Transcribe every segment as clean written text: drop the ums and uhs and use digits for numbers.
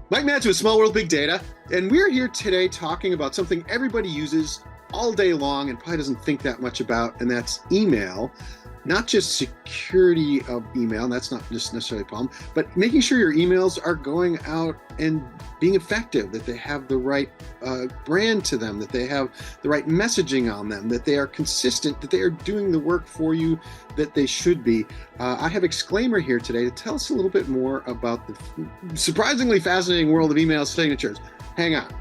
Mike Matthew with Small World Big Data, and we're here today talking about something everybody uses all day long and probably doesn't think that much about, and that's email. Not just security of email, and that's not just necessarily a problem, but making sure your emails are going out and being effective, that they have the right brand to them, that they have the right messaging on them, that they are consistent, that they are doing the work for you that they should be. I have Exclaimer here today to tell us a little bit more about the surprisingly fascinating world of email signatures. Hang on.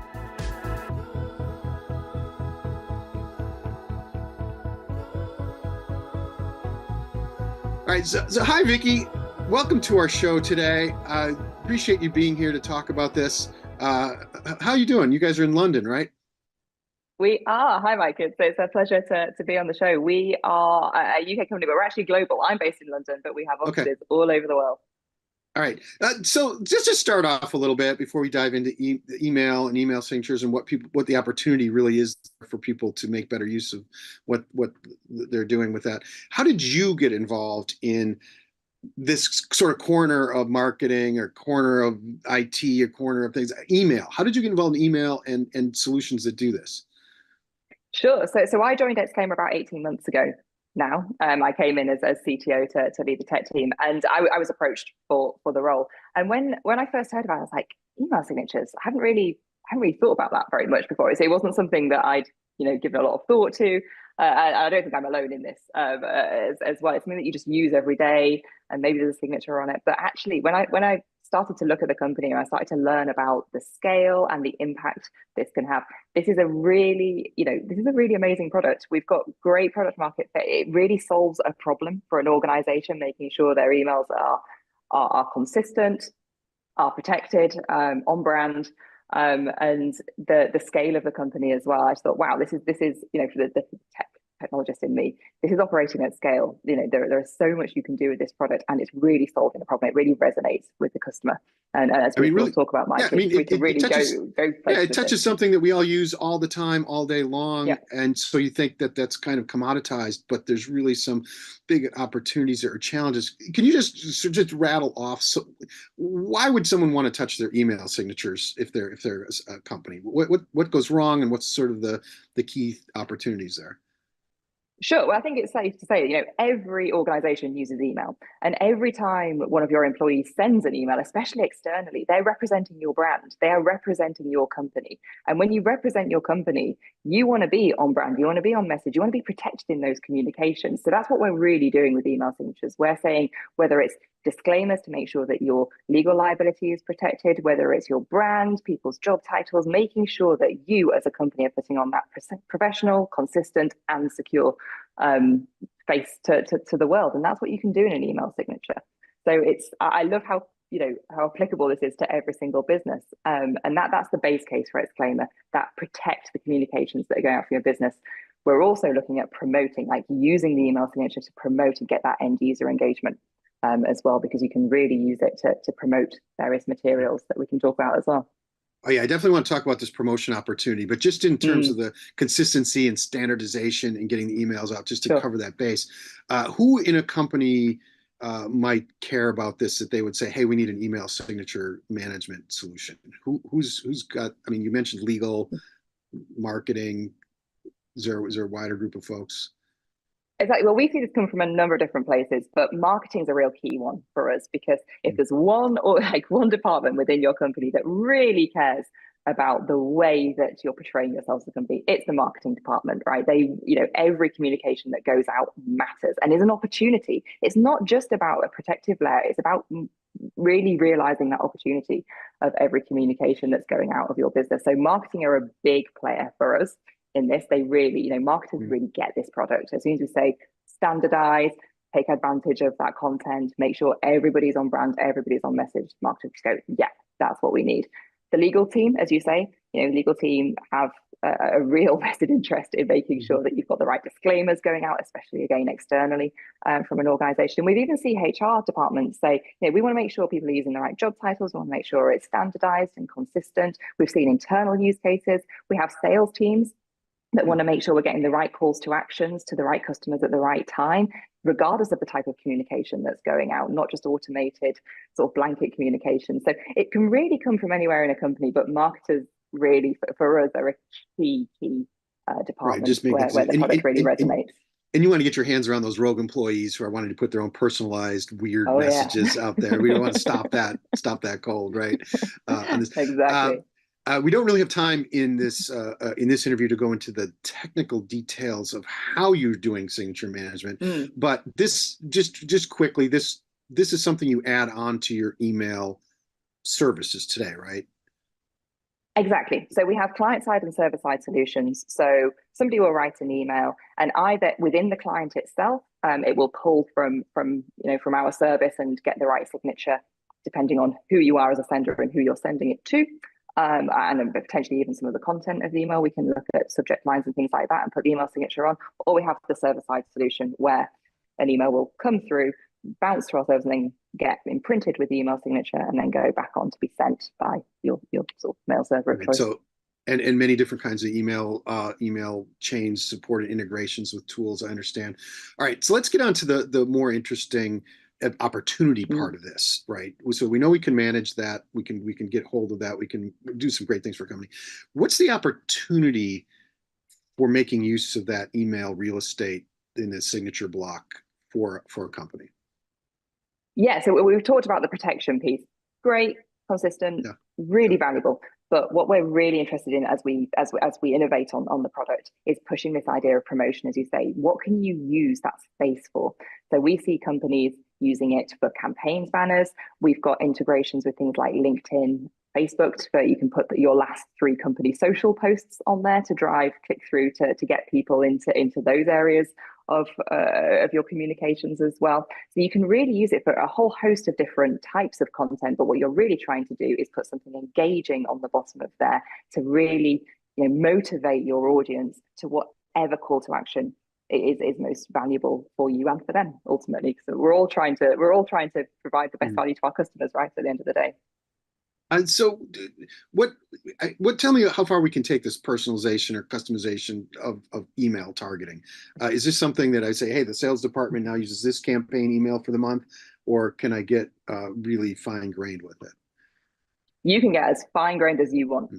All right, so hi, Vicki. Welcome to our show today. I appreciate you being here to talk about this. How you doing? You guys are in London, right? We are. Hi, Mike. It's a pleasure to be on the show. We are a UK company, but we're actually global. I'm based in London, but we have Okay. offices all over the world. All right. So just to start off a little bit before we dive into email and email signatures and what the opportunity really is for people to make better use of what they're doing with that. How did you get involved in this sort of corner of marketing or corner of IT or corner of things, email? How did you get involved in email and solutions that do this? Sure. So I joined Exclaimer about 18 months ago now. I came in as CTO to lead the tech team, and I was approached for the role. And when I first heard about it, I was like, email signatures. I hadn't really thought about that very much before. So it wasn't something that I'd given a lot of thought to. I don't think I'm alone in this as well. It's something that you just use every day, and maybe there's a signature on it. But actually, when I started to look at the company and I started to learn about the scale and the impact this can have, this is a really amazing product. We've got great product market fit. It really solves a problem for an organization, making sure their emails are consistent, are protected, on brand, and the scale of the company as well. I just thought, wow, this is for the technologist in me, this is operating at scale. There is so much you can do with this product, and it's really solving the problem. It really resonates with the customer, and as we will talk about, Mike, yeah, I mean, we can really touches, go yeah, places it with touches this. something that we all use all the time, all day long, Yeah. and so you think that that's kind of commoditized, but there's really some big opportunities or challenges. Can you just rattle off? So, why would someone want to touch their email signatures if they're a company? What goes wrong, and what's sort of the key opportunities there? Sure. Well, I think it's safe to say, every organization uses email. And every time one of your employees sends an email, especially externally, they're representing your brand. They are representing your company. And when you represent your company, you want to be on brand. You want to be on message. You want to be protected in those communications. So that's what we're really doing with email signatures. We're saying whether it's disclaimers to make sure that your legal liability is protected, whether it's your brand, people's job titles, making sure that you as a company are putting on that professional, consistent, and secure face to the world. And that's what you can do in an email signature. So I love how applicable this is to every single business. And that's the base case for Exclaimer, that protect the communications that are going out from your business. We're also looking at promoting, like using the email signature to promote and get that end user engagement as well, because you can really use it to promote various materials that we can talk about as well. Oh yeah, I definitely want to talk about this promotion opportunity, but just in terms of the consistency and standardization and getting the emails out, just to Sure. cover that base, who in a company might care about this, that they would say, hey, we need an email signature management solution? Who's got, I mean, you mentioned legal, marketing. Is there a wider group of folks? Exactly. Well, we see this come from a number of different places, but marketing is a real key one for us, because if there's one or like one department within your company that really cares about the way that you're portraying yourself as a company, it's the marketing department, right? Every communication that goes out matters and is an opportunity. It's not just about a protective layer. It's about really realizing that opportunity of every communication that's going out of your business. So marketing are a big player for us in this. They really, marketers really get this product. As soon as we say standardize, take advantage of that content, make sure everybody's on brand, everybody's on message, marketers go, yeah, that's what we need. The legal team, as you say, legal team have a real vested interest in making sure that you've got the right disclaimers going out, especially again externally from an organization. We've even seen HR departments say, we want to make sure people are using the right job titles. We want to make sure it's standardized and consistent. We've seen internal use cases. We have sales teams that want to make sure we're getting the right calls to actions to the right customers at the right time, regardless of the type of communication that's going out, not just automated sort of blanket communication. So it can really come from anywhere in a company, but marketers really, for us, are a key Right. department Just make it, where the product really resonates. and you want to get your hands around those rogue employees who are wanting to put their own personalized weird Oh yeah, messages out there. We don't want to stop that cold, right? On this. exactly. We don't really have time in this interview to go into the technical details of how you're doing signature management, but this just quickly, this is something you add on to your email services today, right? Exactly. So we have client-side and server-side solutions. So somebody will write an email, and either within the client itself, it will pull from our service and get the right signature, depending on who you are as a sender and who you're sending it to, and potentially even some of the content of the email. We can look at subject lines and things like that and put the email signature on. Or we have the server-side solution where an email will come through, bounce to our servers, and then get imprinted with the email signature and then go back on to be sent by your sort of mail server of choice. So, and many different kinds of email chains, supported integrations with tools, I understand. All right, so let's get on to the more interesting opportunity part of this, right? So we know we can manage that, we can get hold of that, we can do some great things for a company. What's the opportunity for making use of that email real estate in the signature block for a company? Yeah, so we've talked about the protection piece. Great, consistent, really valuable. But what we're really interested in as we innovate on the product is pushing this idea of promotion, as you say. What can you use that space for? So we see companies using it for campaigns banners. We've got integrations with things like LinkedIn, Facebook, where you can put your last 3 company social posts on there to drive click through to get people into those areas of your communications as well. So you can really use it for a whole host of different types of content. But what you're really trying to do is put something engaging on the bottom of there to really motivate your audience to whatever call to action is most valuable for you and for them ultimately. So we're all trying to provide the best value to our customers, right, at the end of the day. So what tell me how far we can take this personalization or customization of email targeting. Is this something that I say, hey, the sales department now uses this campaign email for the month, or can I get really fine-grained with it? You can get as fine-grained as you want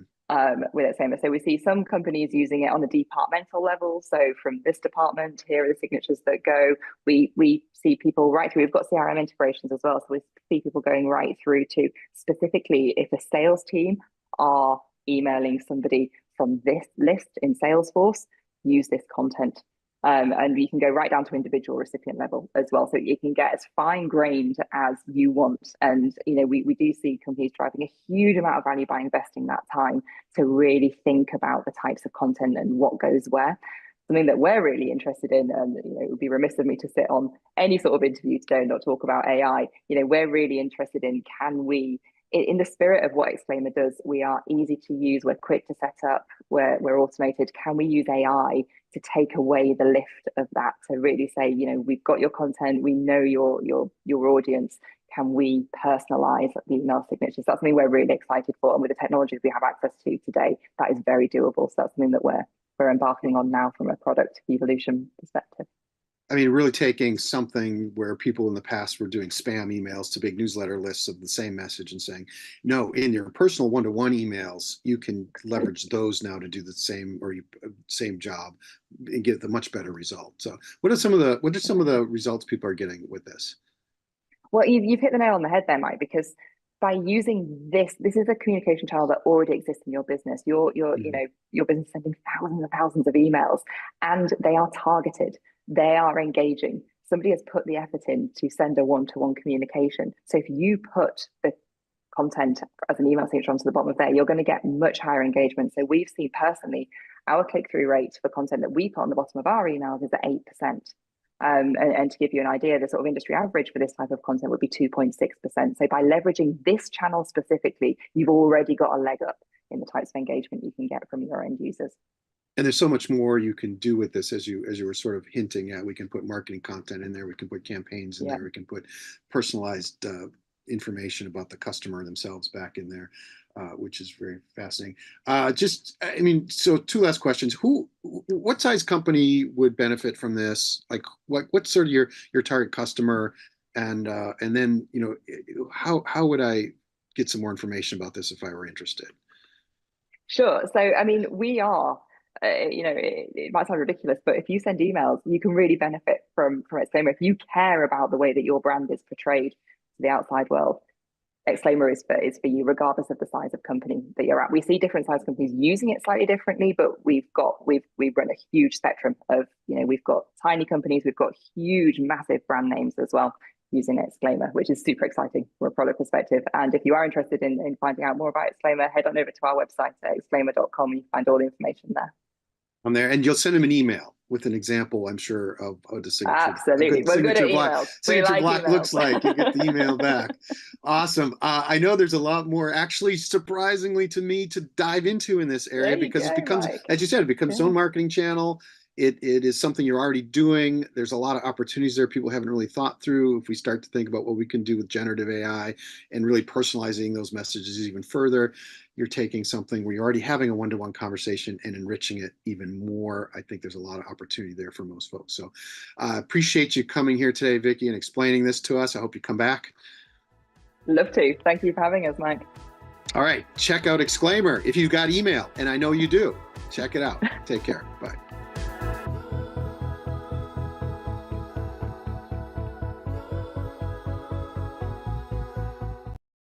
with Exclaimer. So we see some companies using it on the departmental level. So from this department, here are the signatures that go. We see people right through. We've got CRM integrations as well. So we see people going right through to specifically if a sales team are emailing somebody from this list in Salesforce, use this content. And you can go right down to individual recipient level as well. So you can get as fine-grained as you want. And, we do see companies driving a huge amount of value by investing that time to really think about the types of content and what goes where. Something that we're really interested in, and it would be remiss of me to sit on any sort of interview today and not talk about AI. We're really interested in, can we, in the spirit of what Exclaimer does, we are easy to use, we're quick to set up, we're automated. Can we use AI to take away the lift of that, to really say, we've got your content, we know your audience, can we personalize the email signatures? That's something we're really excited for, and with the technologies we have access to today, that is very doable. So that's something that we're embarking on now from a product evolution perspective. I mean, really taking something where people in the past were doing spam emails to big newsletter lists of the same message and saying, no, in your personal one-to-one emails, you can leverage those now to do the same job and get the much better result. So what are some of the results people are getting with this? Well, you've hit the nail on the head there, Mike, because by using this is a communication channel that already exists in your business. Your business is sending thousands and thousands of emails, and they are targeted. They are engaging. Somebody has put the effort in to send a one-to-one communication. So if you put the content as an email signature onto the bottom of there, you're going to get much higher engagement. So we've seen personally, our click-through rate for content that we put on the bottom of our emails is at 8%. And to give you an idea, the sort of industry average for this type of content would be 2.6%. So by leveraging this channel specifically, you've already got a leg up in the types of engagement you can get from your end users. And there's so much more you can do with this, as you were sort of hinting at. We can put marketing content in there. We can put campaigns in there. We can put personalized information about the customer themselves back in there. which is very fascinating. I mean, so two last questions. What size company would benefit from this? Like, what's sort of your target customer, and then how would I get some more information about this if I were interested? Sure. So, I mean, we are, it might sound ridiculous, but if you send emails, you can really benefit from Exclaimer. If you care about the way that your brand is portrayed to the outside world, Exclaimer is for you, regardless of the size of company that you're at. We see different size companies using it slightly differently, but we've run a huge spectrum of, we've got tiny companies, we've got huge, massive brand names as well using Exclaimer, which is super exciting from a product perspective. And if you are interested in finding out more about Exclaimer, head on over to our website at exclaimer.com and you can find all the information there. On there, and you'll send them an email with an example, I'm sure, of what the signature, Absolutely. We're good at emails. Signature block looks like. You get the email back. Awesome. I know there's a lot more, actually, surprisingly to me, to dive into in this area, because it becomes, as you said, it becomes its own marketing channel. It is something you're already doing. There's a lot of opportunities there people haven't really thought through. If we start to think about what we can do with generative AI and really personalizing those messages even further, you're taking something where you're already having a one-to-one conversation and enriching it even more. I think there's a lot of opportunity there for most folks. So I appreciate you coming here today, Vicki, and explaining this to us. I hope you come back. Love to. Thank you for having us, Mike. All right. Check out Exclaimer if you've got email, and I know you do. Check it out. Take care. Bye.